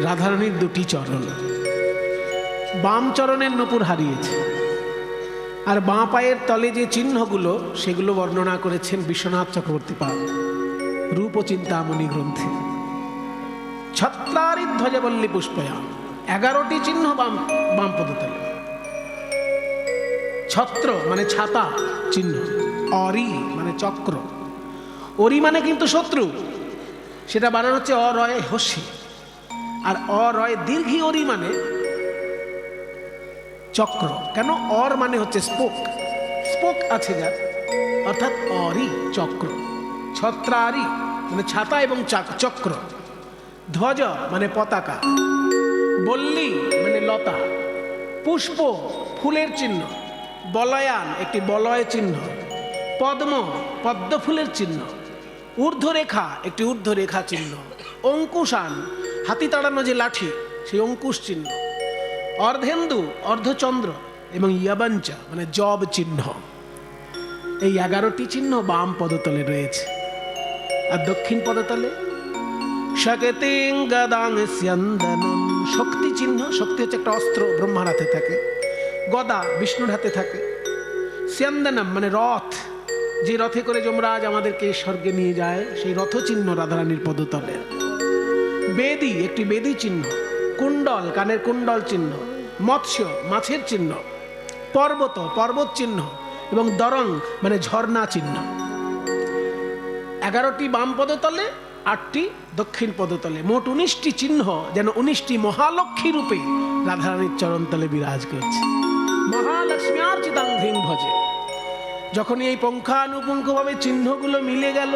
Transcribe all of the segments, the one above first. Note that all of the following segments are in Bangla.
রাধারানীর দুটি চরণ, বাম চরণের নূপুর হারিয়েছে, আর বাঁ পায়ের তলে যে চিহ্নগুলো সেগুলো বর্ণনা করেছেন বিশ্বনাথ চক্রবর্তী পাল রূপ ও চিন্তামণি গ্রন্থে। ছত্রারি ধ্বজবল্লী পুষ্পয়া, 11টি চিহ্ন বাম বাম পদতলে। ছত্র মানে ছাতা চিহ্ন, অরি মানে চক্র, অরি মানে কিন্তু শত্রু, সেটা বানানো হচ্ছে অরয় হস্যি, আর অরয় দীর্ঘি অরি মানে চক্র। কেন? অর মানে হচ্ছে স্পোক, স্পোক আছে যার, অর্থাৎ অরি চক্র। ছত্রারি মানে ছাতা এবং চক্র। ধ্বজ মানে পতাকা, বল্লী মানে লতা, পুষ্প ফুলের চিহ্ন, বলয়ান একটি বলয় চিহ্ন, পদ্ম পদ্ম ফুলের চিহ্ন, ঊর্ধ্বরেখা একটি ঊর্ধ্বরেখা চিহ্ন, অঙ্কুশান হাতি তাড়ানো যে লাঠি সেই অঙ্কুশ চিহ্ন, অর্ধেন্দু অর্ধচন্দ্র এবং ইয়াবাঞ্চা মানে জব চিহ্ন। এই 11টি চিহ্ন বাম পদতলে রয়েছে। আর দক্ষিণ পদতলে শক্তিং গদাং স্যন্দনম, শক্তি চিহ্ন, শক্তি হচ্ছে একটা অস্ত্র, ব্রহ্মার হাতে থাকে, গদা বিষ্ণুর হাতে থাকে, স্যন্দনম মানে রথ, যে রথে করে যমরাজ আমাদেরকে স্বর্গে নিয়ে যায় সেই রথ চিহ্ন রাধারানীর পদতলে। বেদী একটি বেদী চিহ্ন, কুণ্ডল কানের কুণ্ডল চিহ্ন, মৎস্য মাছের চিহ্ন, পর্বত পর্বত চিহ্ন এবং দরং মানে ঝর্ণা চিহ্ন। 11টি বাম পদতলে, 8টি দক্ষিণ পদতলে, মোট 19টি চিহ্ন যেন 19টি মহালক্ষ্মী রূপে রাধারানীর চরণতলে বিরাজ করছে। মহালক্ষ্মীর্চিতাঙ্ঘ্রিং ভজে। যখনই এই পুঙ্খানুপুঙ্খভাবে চিহ্নগুলো মিলে গেল,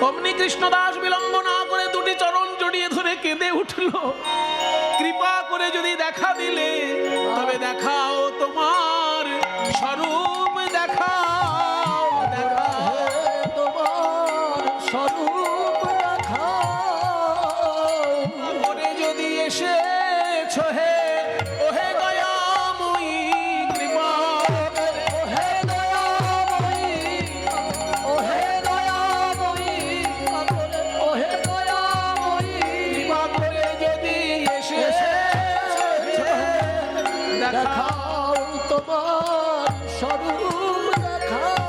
অমনি কৃষ্ণদাস বিলম্ব না করে দুটি চরণ জড়িয়ে ধরে কেঁদে উঠল, কৃপা করে যদি দেখা দিলে তবে দেখাও তোমার স্বরূপ, দেখাও দেখাও তোমার স্বরূপ, দেখাও করে যদি এসেছ হে ওহে দয়াময়ী, কৃপা ওহে দয়াময়ী, ওহে দয়াময়ী, ওহে দয়াময়ী, কৃপা করে যদি এসেছ দেখাও তোমার স্বরূপ, দেখাও।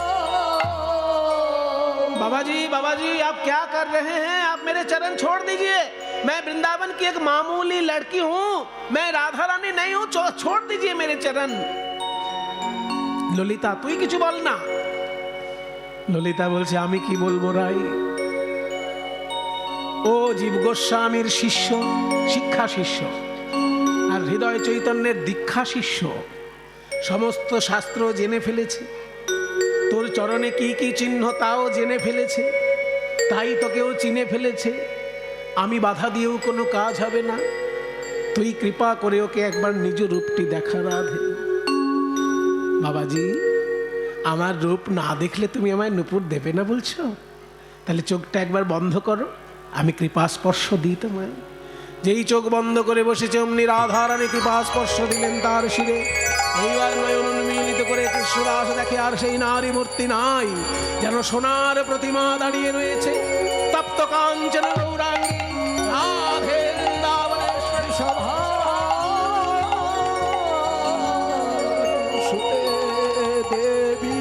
बाबाजी बाबाजी आप क्या कर रहे हैं? आप मेरे चरण छोड़ दीजिए, मैं वृंदावन की एक मामूली लड़की हूँ, मैं राधा रानी नहीं हूँ, छोड़ दीजिए मेरे चरण। ललिता তুই কিছু বল না। ললিতা বলছে আমি কি বলবো রাই, ও জীব গোস্বামীর শিষ্য, শিক্ষা শিষ্য আর হৃদয় চৈতন্যের দীক্ষা শিষ্য, সমস্ত শাস্ত্র জেনে ফেলেছে, তোর চরণে কি কি চিহ্ন তাও জেনে ফেলেছে, তাই তোকেও চিনে ফেলেছে, আমি বাধা দিয়েও কোনো কাজ হবে না, তুই কৃপা করে ওকে একবার নিজ রূপটি দেখা রাধে। বাবাজি আমার রূপ না দেখলে তুমি আমায় নূপুর দেবে না বলছো? তাহলে চোখটা একবার বন্ধ করো, আমি কৃপা স্পর্শ দিই তোমায়। যেই চোখ বন্ধ করে বসেছে অমনি রাধারানী কৃপা স্পর্শ দিলেন তার শিরে। এইবার নয়ন উন্মীলিত করে কৃষ্ণদাস দেখে আর সেই নারী মূর্তি নাই, যেন সোনার প্রতিমা দাঁড়িয়ে রয়েছে, তপ্ত কাঞ্চন গৌরাঙ্গী রাধে বৃন্দাবনেশ্বরী সভা সুতে দেবী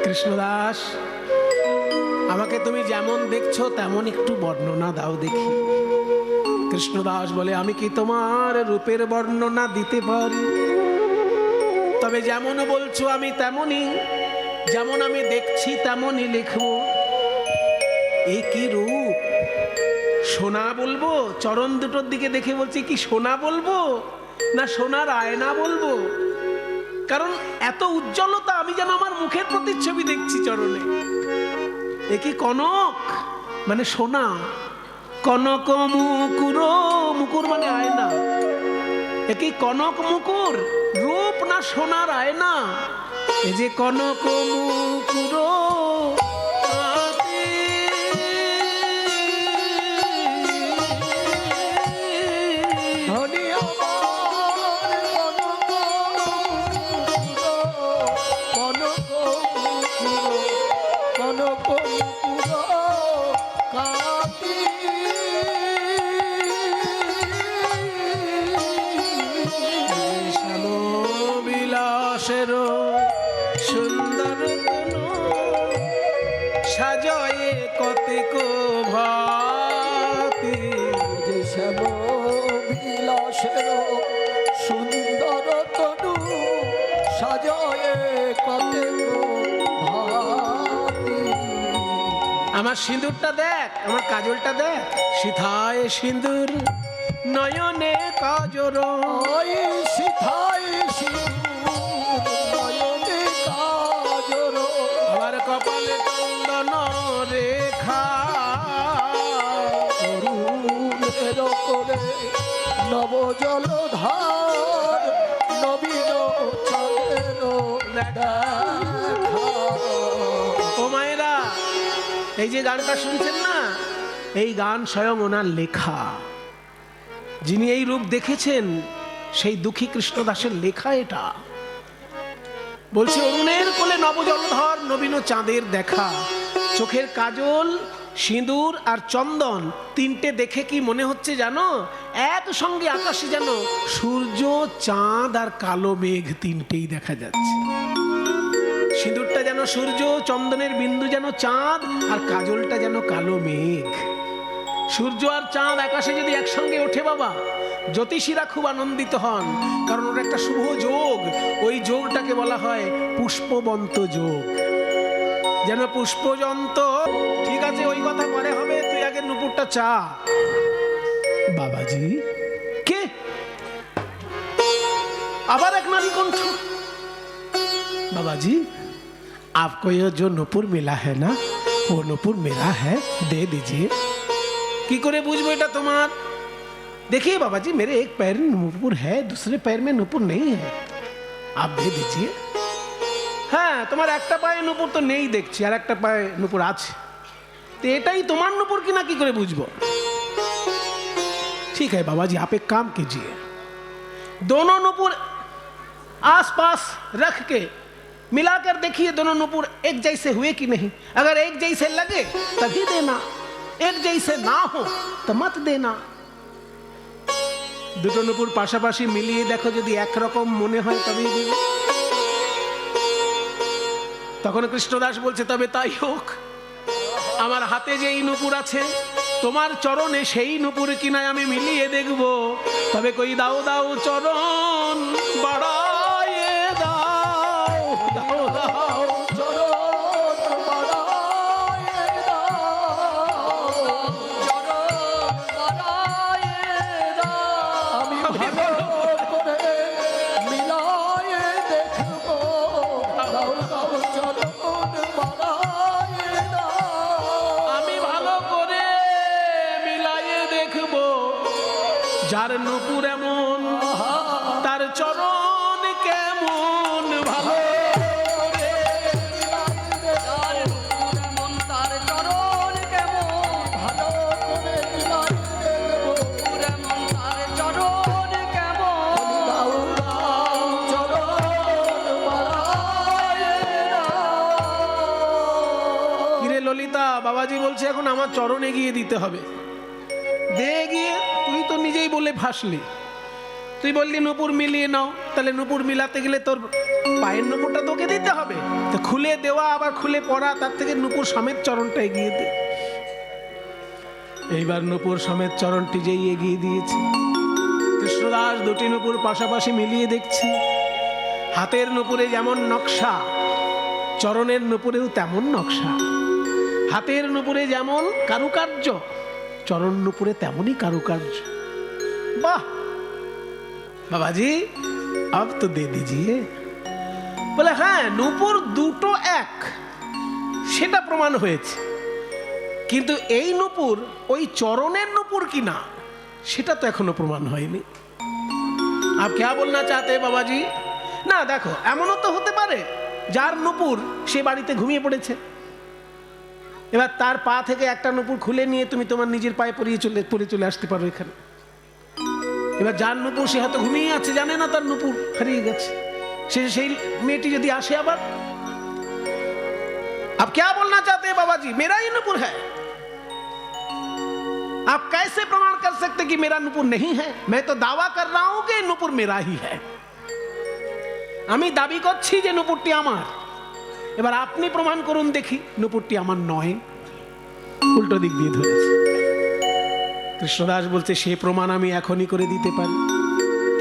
কৃষ্ণদাস আমাকে তুমি যেমন দেখছো তেমন একটু বর্ণনা দাও দেখি। কৃষ্ণদাস বলে আমি কি তোমার রূপের বর্ণনা দিতে পারি? তবে যেমন বলছো আমি তেমনই, যেমন আমি দেখছি তেমনই লিখবো। এই কি রূপ! সোনা বলবো? চরণ দুটোর দিকে দেখে বলছি কি সোনা বলবো না সোনার আয়না বলবো? কারণ এত উজ্জ্বলতা, আমি যেন আমার মুখের প্রতিচ্ছবি দেখছি চরণে। এ কি কনক মানে সোনা, কনক মুকুর, মুকুর মানে আয়না, এ কি কনক মুকুর রূপ না সোনার আয়না? এ যে কনক মুকুর ধনী আমার পুরুষের সুন্দর তনু সাজয়ে কতে ভাতি। আমার সিঁদুরটা দেখ, আমার কাজলটা দেখ, সিথায় সিঁদুর নয়নে কাজর, ওই সিথায় সিঁদুর নয়নে কাজর, আমার কপালে চন্দন রেখা, অরুণের করে নব জলধার নবীন চাঁদের দেখা। ও মায়েরা, এই যে গানটা শুনছেন না, এই গান স্বয়ং ওনার লেখা। যিনি এই রূপ দেখেছেন সেই দুঃখী কৃষ্ণদাসের লেখা এটা। বলছে অরুণের কোলে নবজলধর নবীন চাঁদের দেখা, চোখের কাজল সিঁদুর আর চন্দন তিনটে দেখে কি মনে হচ্ছে জানো, একসঙ্গে আকাশে যেন সূর্য চাঁদ আর কালো মেঘ তিনটেই দেখা যাচ্ছে। সিঁদুরটা যেন সূর্য, চন্দনের বিন্দু যেন চাঁদ, আর কাজলটা যেন কালো মেঘ। সূর্য আর চাঁদ আকাশে যদি একসঙ্গে ওঠে বাবা, জ্যোতিষীরা খুব আনন্দিত হন, কারণ ওটা একটা শুভ যোগ। ওই যোগটাকে বলা হয় পুষ্পবন্ত যোগ, যেন পুষ্পজন্ত। ঠিক আছে, ওই কথা পরে হবে, তুই আগে নুপুরটা চা। বাবাজি কে? আবার এক নারী কণ্ঠ। बाबाजी आपको ये जो नुपुर मिला है ना, वो नुपुर मेरा है, दे दीजिए। की करे बुझबो এটা তোমার? देखिए बाबाजी, मेरे एक पैर में नुपुर है, दूसरे पैर में नुपुर नहीं है, आप दे दीजिए। হ্যাঁ, তোমার একটা পায়ে নুপুর তো নেই দেখছি, আর একটা পায়ে নুপুর আছে, তো এটাই তোমার নুপুর কিনা কি করে বুঝবো? ठीक है बाबाजी, आप एक काम कीजिए, दोनों नुपुर आसपास रख के मिलाकर देखिए दोनों नुपुर एक जैसे हुए कि नहीं। अगर एक जैसे लगे तभी देना, एक जैसे ना हो तो मत देना। দুটো নুপুর পাশাপাশি মিলিয়ে দেখো, যদি একরকম মনে হয় তবেই দেবে। তখন কৃষ্ণদাস বলছে তবে তাই হোক, আমার হাতে যেই নুপুর আছে তোমার চরণে সেই নুপুর কিনা আমি মিলিয়ে দেখব, তবে কই দাও দাও চরণ বাড়ায়ে দাও, দাও দাও চরণ বাড়ায়ে দাও, চরণ বাড়ায়ে দাও। আমি ভালো করে মিলায়ে দেখবো, দাও দাও চরণ বাড়ায়ে দাও। আমি ভালো করে মিলায়ে দেখব, যার নুপুর এমন তার চরণ কেমন, ভালো করে তার কেমন, তার চরণ কেমন, ভালো করে মিলায়ে দেখবো, কেমন তার চরণ কেমন, দাও দাও চরণ বাড়ায়ে দাও। কিরে ললিতা, বাবাজি বলছে এখন আমার চরণ এগিয়ে দিতে হবে, দে গিয়ে। তুই তো নিজেই বলে ফাঁসলি, তুই বললি নুপুর মিলিয়ে নাও, তাহলে নুপুর মিলাতে গেলে তোর পায়ের নুপুরটা তোকে দিতে হবে, তো খুলে দেওয়া আবার খুলে পড়া, তার থেকে নুপুর সমেত চরণটা এগিয়ে দে। এইবার নুপুর সমেত চরণটি যেই এগিয়ে দিয়েছে, কৃষ্ণদাস দুটি নুপুর পাশাপাশি মিলিয়ে দেখছি, হাতের নুপুরে যেমন নকশা, চরণের নুপুরেও তেমন নকশা। হাতের নুপুরে যেমন কারুকার্য, চরণ নুপুরে তেমনই কারুকার্য। বাহ বাবাজি, अब तो दे दीजिए। বলে হ্যাঁ, নুপুর দুটো এক, সেটা প্রমাণ হয়েছে, কিন্তু এই নুপুর ওই চরণের নুপুর কিনা সেটা তো এখনো প্রমাণ হয়নি। आप क्या बोलना चाहते हैं बाबाजी? না দেখো, এমনও তো হতে পারে যার নুপুর সে বাড়িতে ঘুমিয়ে পড়েছে, এবার তার পা থেকে একটা নুপুর খুলে নিয়ে তুমি তোমার নিজের পায়ে পরে চলে আসতে পারো এখানে। এবার যার নুপুর সে হয়তো ঘুমিয়ে আছে, জানে না তার নুপুর হারিয়ে গেছে, সেই মেয়েটি যদি আসে আবার। आप क्या बोलना चाहते हैं बाबाजी? मेरा ही नुपुर है। आप कैसे प्रमाण कर सकते कि मेरा नुपुर नहीं है? मैं तो दावा कर रहा हूं कि नुपुर मेरा ही है। আমি দাবি করছি যে নুপুরটি আমার, এবার আপনি প্রমাণ করুন দেখি নুপুরটি আমার নয়। উল্টো দিক দিয়ে ধরেছে। কৃষ্ণদাস বলছে সে প্রমাণ আমি এখনই করে দিতে পারি।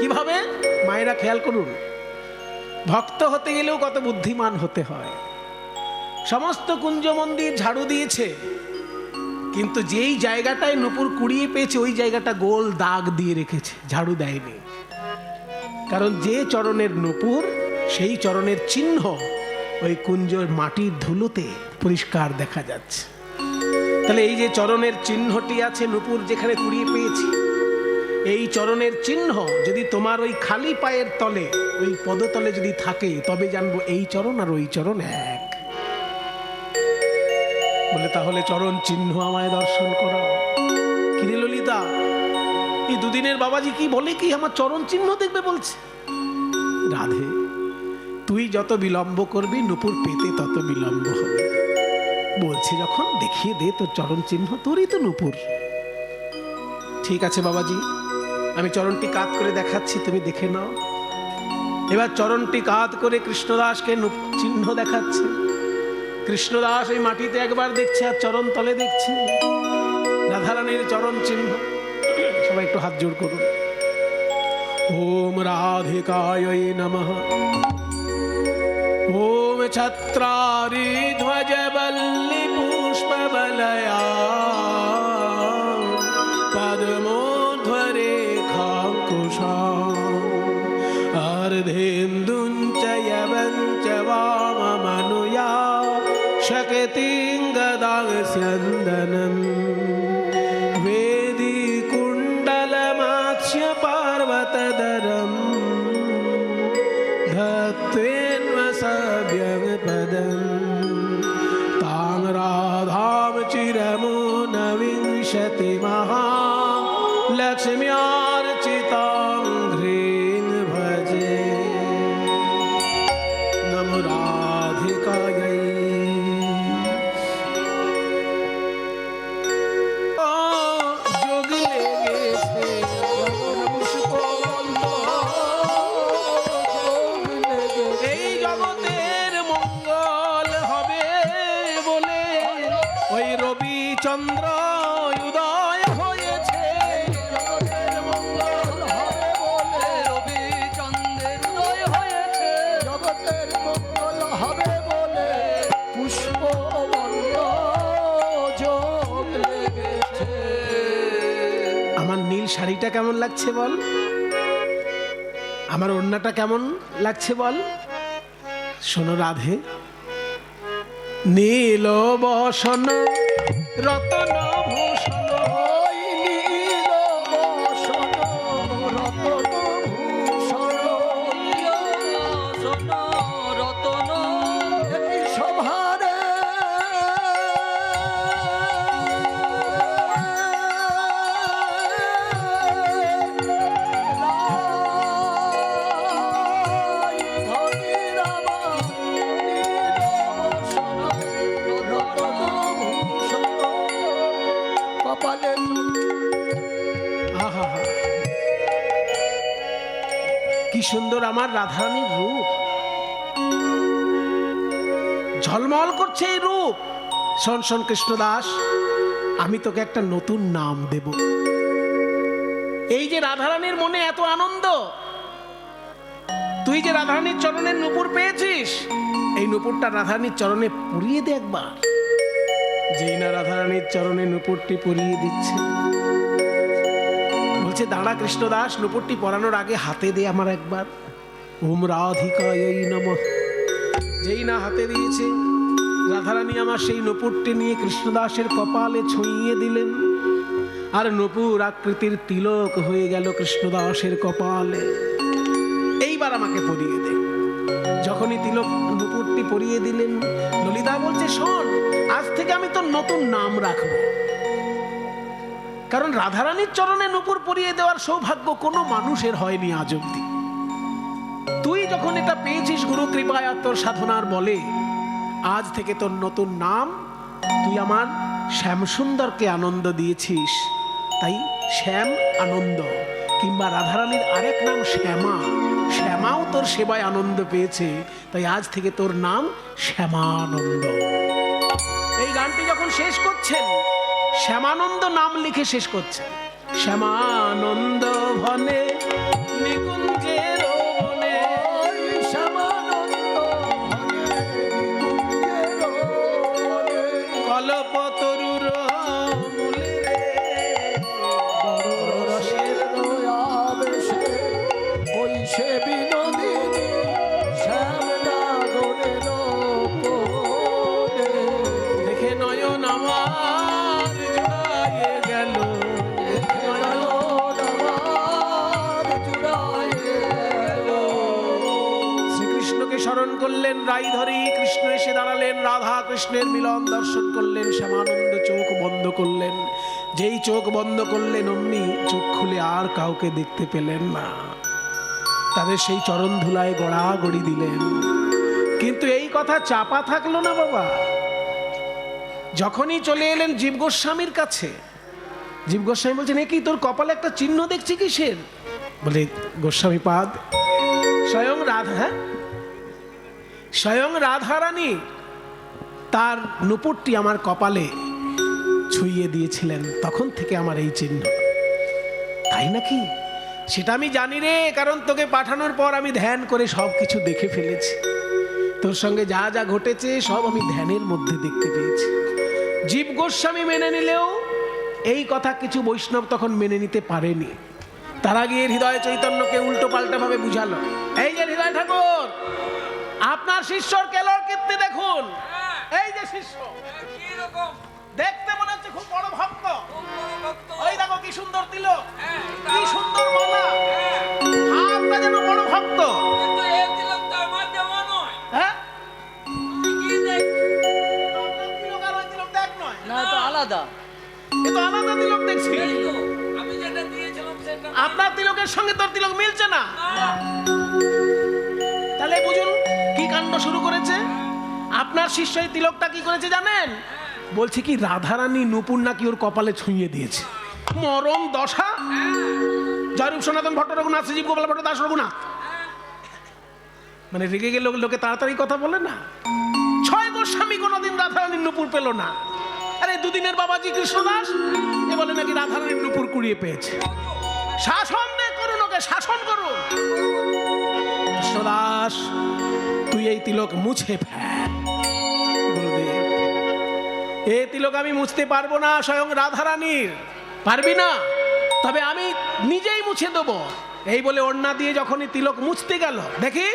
কিভাবে? মায়েরা খেয়াল করুন, ভক্ত হতে গেলেও কত বুদ্ধিমান হতে হয়। সমস্ত কুঞ্জ মন্দির ঝাড়ু দিয়েছে, কিন্তু যেই জায়গাটায় নূপুর কুড়িয়ে পেয়েছে ওই জায়গাটা গোল দাগ দিয়ে রেখেছে, ঝাড়ু দেয়নি। কারণ যে চরণের নূপুর, সেই চরণের চিহ্ন ওই কুঞ্জর মাটির ধুলোতে পরিষ্কার দেখা যাচ্ছে। তাহলে এই যে চরণের চিহ্নটি আছে নূপুর যেখানে কুড়িয়ে পেয়েছি, এই চরণের চিহ্ন যদি তোমার ওই খালি পায়ের তলে, ওই পদতলে যদি থাকে, তবে জানবো এই চরণ আর ওই চরণ এক। বলে তাহলে চরণ চিহ্ন আমায় দর্শন করাও। কিরে ললিতা, এই দুদিনের বাবাজি কি বলে কি আমার চরণ চিহ্ন দেখবে বলছে? রাধে, তুই যত বিলম্ব করবি নূপুর পেতে তত বিলম্ব হবে। বলছে যখন দেখিয়ে দে তোর চরণ চিহ্ন, তোরই তো নূপুর। ঠিক আছে বাবাজি, আমি চরণটি কাত করে দেখাচ্ছি, তুমি দেখে নাও। এবার চরণটি কাত করে কৃষ্ণদাসকে চিহ্ন দেখাচ্ছে। কৃষ্ণদাস এই মাটিতে একবার দেখছে আর চরণ তলে দেখছে রাধারানীর চরণ চিহ্ন। সবাই একটু হাত জোড় করুন। ওম রাধিকায় নমঃ। ওম ছত্রারি ধ্বজ বল্লি পুষ্প বলয়া পদ্মোধ্বরে খাঙ্কুশাম अर्धेन्दुञ्च यवञ्च वाममनुया शक्तिं गदास्यन्दनम् वेदीकुण्डलमाक्ष्य पार्वतधरम् धत्वेन्वसव्यं पदम् तां राधां चिरमुनविंशति महालक्ष्म्यार्चितां घ्रीं भजे। नमो राधिकायै। চন্দ্র উদয় হয়েছে, জগতের মঙ্গল হবে বলে রবি চন্দ্রের উদয় হয়েছে, জগতের মঙ্গল হবে বলে পুষ্প যোগ লেগেছে। আমার নীল শাড়িটা কেমন লাগছে বল? আমার ওড়নাটা কেমন লাগছে বল? শোনো রাধে, নীল বসন রতন ভূষণ, ওই নীল বসন রতন ভূষণ, রতন এই সভারে কি সুন্দর আমার রাধারানীর রূপ, ঝলমল করছে এই রূপ। শোন শোন কৃষ্ণদাস, আমি তোকে একটা নতুন নাম দেব। এই যে রাধারানীর মনে এত আনন্দ, তুই যে রাধারানীর চরণের নূপুর পেয়েছিস, এই নূপুরটা রাধারানীর চরণে পরিয়ে দে একবার। যেই না রাধারানীর চরণে নূপুরটি পরিয়ে দিচ্ছে, বলছে দাঁড়া কৃষ্ণদাস, নূপুরটি পরানোর আগে হাতে দে আমার একবার। ওম রাধিকায় নমঃ। যেই না হাতে দিয়েছে, রাধারানী আমার সেই নূপুরটি নিয়ে কৃষ্ণদাসের কপালে ছুঁইয়ে দিলেন, আর নূপুর আকৃতির তিলক হয়ে গেল কৃষ্ণদাসের কপালে। এইবার আমাকে পরিয়ে দে। যখনই তিলক নূপুরটি পরিয়ে দিলেন, ললিতা বলছে শোন, আজ থেকে আমি তোর নতুন নাম রাখবো। কারণ রাধারানীর চরণে নূপুর পরিয়ে দেওয়ার সৌভাগ্য কোনো মানুষের হয়নি আজ অব্দি। তুই যখন এটা পেয়েছিস গুরু কৃপায় আর তোর সাধনার বলে, আজ থেকে তোর নতুন নাম, তুই আমার শ্যাম সুন্দরকে আনন্দ দিয়েছিস, তাই শ্যাম আনন্দ। কিংবা রাধারানীর আরেক নাম শ্যামা, শ্যামাও তোর সেবায় আনন্দ পেয়েছে, তাই আজ থেকে তোর নাম শ্যামানন্দ। এই গানটি যখন শেষ করছেন, শ্যামানন্দ নাম লিখে শেষ করছেন। শ্যামানন্দ ভনে নিকুঞ্জ সে বিনোদিনী শ্যামনগরের কোণে। দেখে নয়ন আমার জুড়াইয়ে গেল, দেখে নয়ন আমার জুড়াইয়ে গেল। শ্রীকৃষ্ণকে স্মরণ করলেন রাই ধরি, কৃষ্ণ এসে দাঁড়ালেন, রাধা কৃষ্ণের মিলন দর্শন করলেন, শ্যামানন্দ চোখ বন্ধ করলেন। যেই চোখ বন্ধ করলেন অমনি চোখ খুলে আর কাউকে দেখতে পেলেন না। তাদের সেই চরণ ধুলায় গড়াগড়ি দিলেন। কিন্তু এই কথা চাপা থাকলো না বাবা। যখনই চলে এলেন জীব গোস্বামীর কাছে, জীব গোস্বামী বলছেন, এ কি তোর কপালে একটা চিহ্ন দেখছি কিসের? বলে গোস্বামী পাদ, স্বয়ং রাধা, স্বয়ং রাধারানী তার নুপুরটি আমার কপালে ছুঁয়ে দিয়েছিলেন, তখন থেকে আমার এই চিহ্ন। তাই নাকি? সেটা আমি জানি রে, কারণ তোকে পাঠানোর পর আমি ধ্যান করে সব কিছু দেখে ফেলেছি। তোর সঙ্গে যা যা ঘটেছে সব আমি ধ্যানের মধ্যে দেখতে পেয়েছি। জীব গোস্বামী মেনে নিলেও এই কথা কিছু বৈষ্ণব তখন মেনে নিতে পারেনি। তারা গিয়ে হৃদয় চৈতন্যকে উল্টো পাল্টা ভাবে বুঝালো, এই যে হৃদয় ঠাকুর, আপনার শিষ্যর কেলর কীর্তি দেখুন। এই যে শিষ্য, দেখতে মনে হচ্ছে খুব বড় ভক্ত। ওই দেখো কি সুন্দর তিলক, কি সুন্দর মালা, হাতটা যেন বড় ভক্ত। হ্যাঁ, আপনার তিলক আর ওই তিলক এক নয়। না, তো আলাদা। এ তো আলাদা তিলক দেখছি। আপনার তিলকের সঙ্গে তোর তিলক মিলছে না। তাহলে বুঝুন কি কাণ্ড শুরু করেছে। আপনার শিষ্য এই তিলকটা কি করেছে জানেন? বলছে কি রাধারানী নুপুর নাকি ওর কপালে ছুঁয়ে দিয়েছে। মরম দশা। জয়রূপ সনাতন ভট্ট রঘুনাথ, শ্রীজীব গোপাল ভট্ট দাস রঘুনাথ। মানে রেগে গেলে লোকে তাড়াতাড়ি কথা বলে না। 6 গোস্বামী কোনোদিন রাধারানীর নুপুর পেল না। আরে দুদিনের বাবাজি কৃষ্ণদাস এ বলে নাকি রাধারানীর নুপুর কুড়িয়ে পেয়েছে। শাসন দে করুন, ওকে শাসন করুন। কৃষ্ণদাস তুই এই তিলক মুছে ফেল। গুরুদেব, এই তিলক আমি মুছতে পারবো না, স্বয়ং রাধারানীর। পারবি না? তবে আমি নিজেই মুছে দেবো। এই বলে ওড়না দিয়ে যখনই তিলক মুছতে গেল, দেখি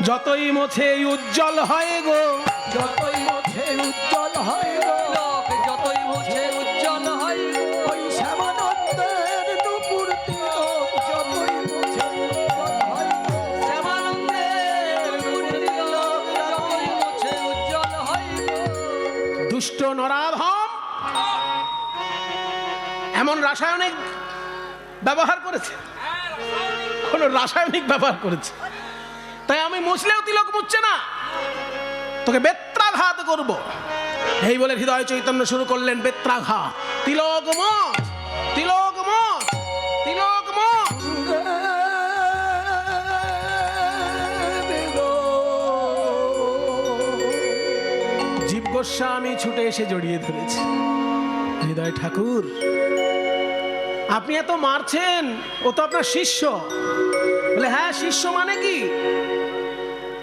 যতই মোছে উজ্জ্বল হয় গো, যতই মোছে উজ্জ্বল হয় গো, যতই মোছে উজ্জ্বল হয় গো, ওই শ্যামানন্দের নুপুর তিলক যতই মোছে উজ্জ্বল হয় গো, শ্যামানন্দের নুপুর তিলক যতই মোছে উজ্জ্বল হয় গো। দুষ্ট নরাধম এমন রাসায়নিক ব্যবহার করেছে, কোন রাসায়নিক ব্যবহার করেছে, তাই আমি মুছলেও তিলক মুছছে না, তোকে বেত্রাঘাত করব। এই বলে হৃদয় চৈতন্য শুরু করলেন বেত্রাঘাত। তিলক মোছ, তিলক মোছ, তিলক মোছ। জীব গোস্বামী ছুটে এসে জড়িয়ে ধরেছে। হৃদয় ঠাকুর, আপনি এত মারছেন, ও তো আপনার শিষ্য। বলে হ্যাঁ, শিষ্য মানে কি?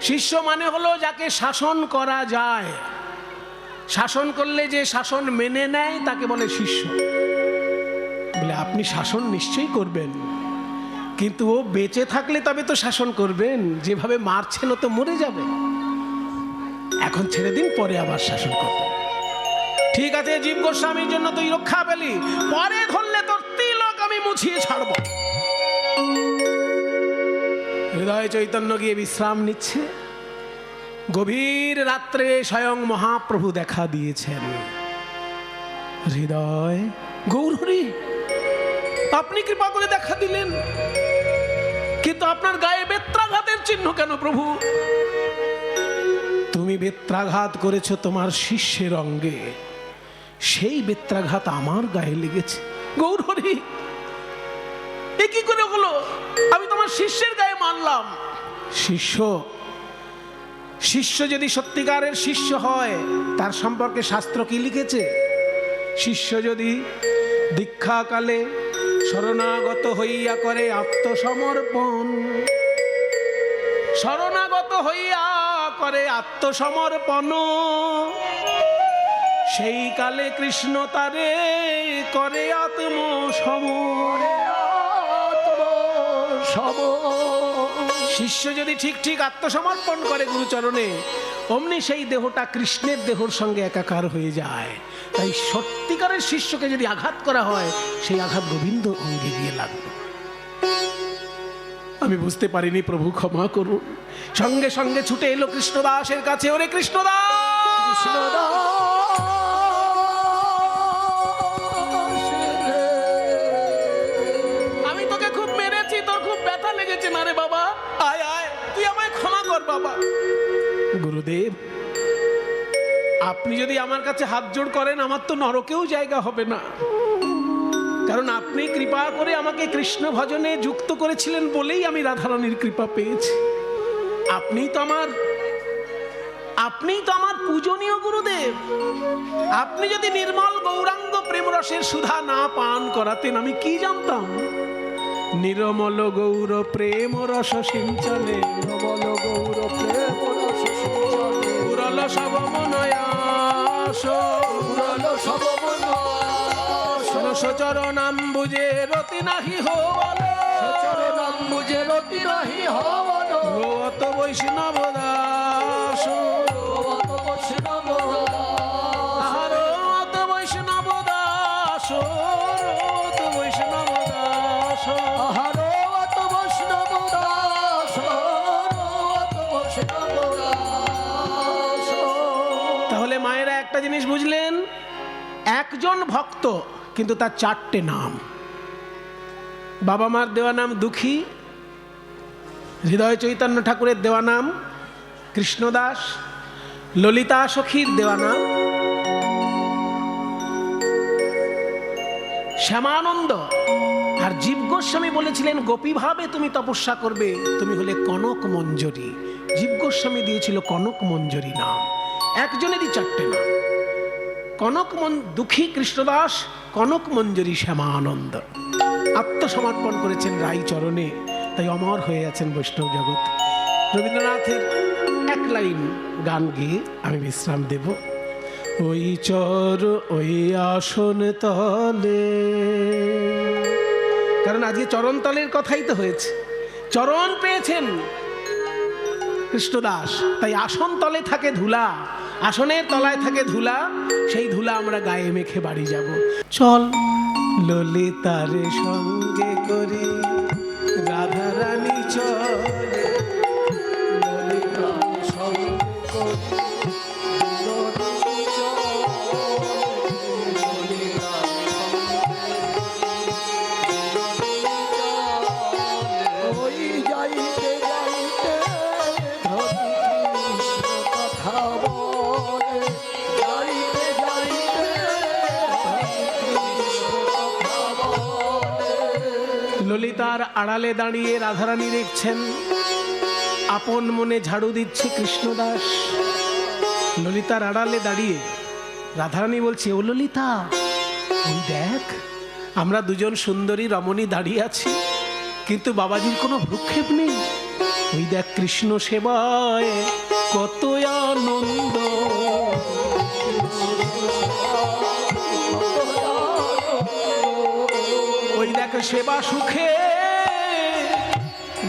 শিষ্য মানে হলো যাকে শাসন করা যায়। শাসন করলে যে শাসন মেনে নেয় তাকে বলে শিষ্য। বলে আপনি শাসন নিশ্চয়ই করবেন, কিন্তু ও বেঁচে থাকলে তবে তো শাসন করবেন। যেভাবে মারছেন ও তো মরে যাবে। এখন ছেড়ে দিন, পরে আবার শাসন করবেন। ঠিক আছে, জীব গোস্বামীর জন্য তুই রক্ষা পেলি, পরে ধরলে তোর তিলক আমি মুছিয়ে ছাড়ব। হৃদয় চৈতন্য গিয়ে বিশ্রাম নিচ্ছে। গভীর রাত্রে স্বয়ং মহাপ্রভু দেখা দিয়েছেন। হৃদয়, গৌরহরি, আপনি কৃপা করে দেখা দিলেন, কিন্তু আপনার গায়ে বেত্রাঘাতের চিহ্ন কেন প্রভু? তুমি বেত্রাঘাত করেছো তোমার শিষ্যের অঙ্গে, সেই বেত্রাঘাত আমার গায়ে লেগেছে। গৌরহরি, এ কি করে হলো? আমি তোমার শিষ্যের গায়ে মানলাম। শিষ্য, শিষ্য যদি সত্যিকারের শিষ্য হয় তার সম্পর্কে শাস্ত্র কি লিখেছে? শিষ্য যদি দীক্ষাকালে শরণাগত হইয়া করে আত্মসমর্পণ, শরণাগত হইয়া করে করে আত্মসমর্পণ, সেই কালে কৃষ্ণ তারে করে আত্মসম। শিষ্য যদি ঠিক ঠিক আত্মসমর্পণ করে গুরুচরণে, অমনি সেই দেহটা কৃষ্ণের দেহর সঙ্গে একাকার হয়ে যায়। তাই সত্যিকারের শিষ্যকে যদি আঘাত করা হয়, সেই আঘাত গোবিন্দ অঙ্গে গিয়ে লাগবে। আমি বুঝতে পারিনি, প্রভু ক্ষমা করুন। সঙ্গে সঙ্গে ছুটে এলো কৃষ্ণদাসের কাছে, ওরে কৃষ্ণদাস, আমি তোকে খুব মেরেছি, তোর খুব ব্যথা লেগেছে না রে বাবা, আয় আয়, তুই আমায় ক্ষমা কর বাবা। গুরুদেব, আপনি যদি আমার কাছে হাত জোড় করেন, আমার তো নরকেও জায়গা হবে না, কারণ আপনি কৃপা করে আমাকে কৃষ্ণ ভজনে যুক্ত করেছিলেন বলেই আমি রাধারানীর কৃপা পেয়েছি। আপনি তো আমার পূজনীয় গুরুদেব। আপনি যদি নির্মল গৌরাঙ্গ প্রেম রসের সুধা না পান করাতেন, আমি কি জানতাম? নির্মল গৌর প্রেম রস সিঞ্চনে, নির্মল গৌর প্রেম রস সিঞ্চনে, পুরল সব মনয়াস, পুরল সব মনয়াস, সচরণাম্বুজে রতি নাহি হবলে, সচরণাম্বুজে রতি নাহি হবলে, ভগবত বৈষ্ণব দাস, ভগবত বৈষ্ণব দাস, হরত বৈষ্ণব দাস, হরত বৈষ্ণব দাস, হরত বৈষ্ণব দাস, হরত বৈষ্ণব দাস। তাহলে মায়েরা একটা জিনিস বুঝলেন, একজন ভক্ত কিন্তু তার চারটে নাম। বাবা মার দেওয়া নাম দুঃখী, হৃদয় চৈতন্য ঠাকুরের দেওয়া নাম কৃষ্ণদাস, ললিতা সখীর দেওয়া নাম শ্যামানন্দ, আর জীব গোস্বামী বলেছিলেন গোপী ভাবে তুমি তপস্যা করবে, তুমি হলে কনক মঞ্জরী। জীব গোস্বামী দিয়েছিল কনক মঞ্জরী নাম। একজনেরই চারটে নাম, দুঃখী কৃষ্ণদাস, কনক মঞ্জরী শ্যামানন্দ। আত্মসমর্পণ করেছেন রাই চরণে, তাই অমর হয়ে আছেন বৈষ্ণব জগৎ। রবীন্দ্রনাথের এক লাইন গান গেয়ে আমি বিশ্রাম দেব। ওই চর ওই আসন তলে, কারণ আজকে চরণ তলের কথাই তো হয়েছে। চরণ পেয়েছেন কৃষ্ণদাস, তাই আসন তলে থাকে ধুলা, আসনের তলায় থাকে ধুলা, সেই ধুলা আমরা গায়ে মেখে বাড়ি যাব। চল ললিতার সঙ্গে করি রাধারানী চলে, ললিতার সঙ্গে করি ওই যাইতে যাইতে ধরি কৃষ্ণ কথা বলে, যাইতে যাইতে ধরি কৃষ্ণ কথা বলে। ললিতার আড়ালে দাঁড়িয়ে রাধারানী দেখছেন, আপন মনে ঝাড়ু দিচ্ছে কৃষ্ণদাস। ললিতার আড়ালে দাঁড়িয়ে রাধারানী বলছে, ও ললিতা, ওই দেখ আমরা দুজন সুন্দরী রমণী দাঁড়িয়ে আছি, কিন্তু বাবাজির কোনো ভ্রুক্ষেপ নেই। ওই দেখ কৃষ্ণ সেবায় কত আনন্দ, ওই দেখ সেবা সুখে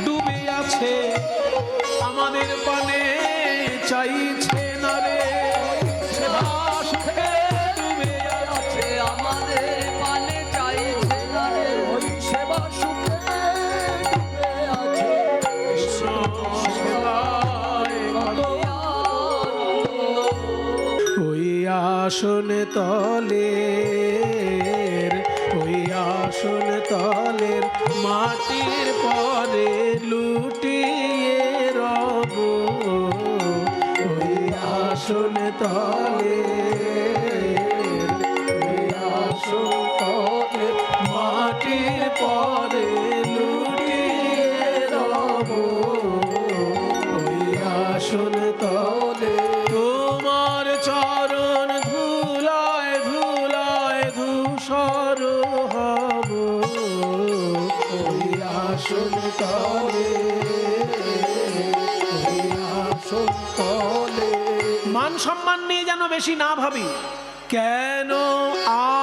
ডুবে আছে, আমাদের পানে চাইছে না রে। সেবা সুখে ডুবে আছে আমাদের পানে চাইছে না রে, ওই সেবা সুখে ডুবে আছে কৃষ্ণ সেবায় কত আনন্দ। ওই আসন তলের, ওই আসন তলের মাটির পরে লুটিয়ে রব, ওই আসন তলের, ওই আসন তলের মাটির পরে লুটিয়ে রব, ওই আসন তলে তোমার চরণ ধুলায় ধুলায় ধূসর হব, ওই আসন তলে, ওই আসন তলে। মান সম্মান নিয়ে যেন বেশি না ভাবি। কেন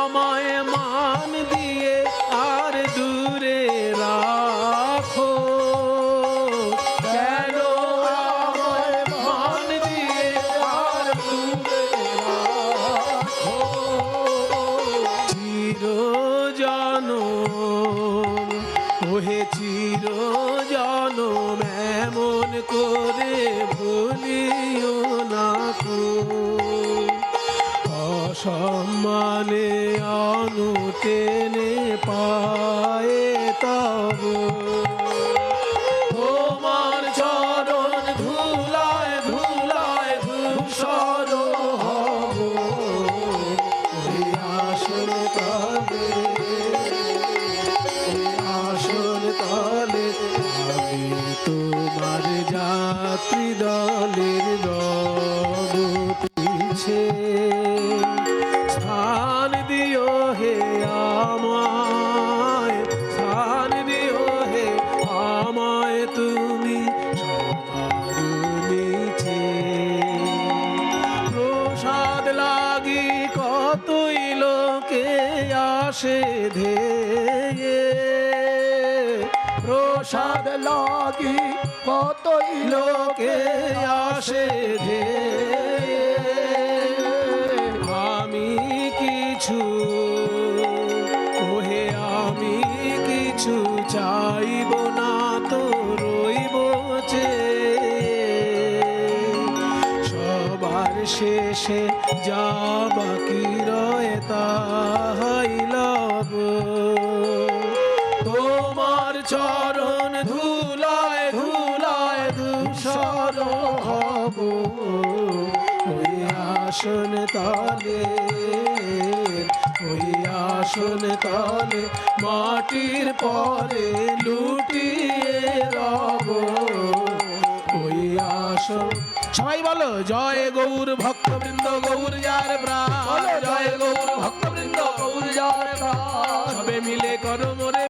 আমায় মান দিয়ে আর দূরে রাখো, কেন আমায় মান দিয়ে আর দূরে রাখো, চিরজনম ওহে চিরজনম এমন করে ভুলিও না কো, অসম্মানে অনুটেনে পায়ে তব তোমার চরণ ধুলায় ধুলায় ধূসর হব, ওই আসল তলে আসল তলে আমি তোমার যাত্রী দলের রব পিছে, স্থান দিও হে আমায়, স্থান দিও হে আমায় তুমি সবার নিচে, প্রসাদ লাগি কতই লোকে আসে ধেয়ে, প্রসাদ লাগি কতই লোকে আসে ধেয়ে, আমি কিছু ওহে আমি কিছু চাইব না তো রইব চেয়ে, সবার শেষে যা বাকি রয় তাহাই লব, তোমার চরণ ধুলায় ধুলায় ধূসর হব, ওই আসন তলে ওই আসন তলে মাটির পরে লুটিয়ে রব, ওই আসন। সবাই বলো জয় গৌর ভক্তবৃন্দ গৌর যার প্রাণ, জয় গৌর ভক্তবৃন্দ গৌর যার প্রাণ, সবে মিলে করো মোরে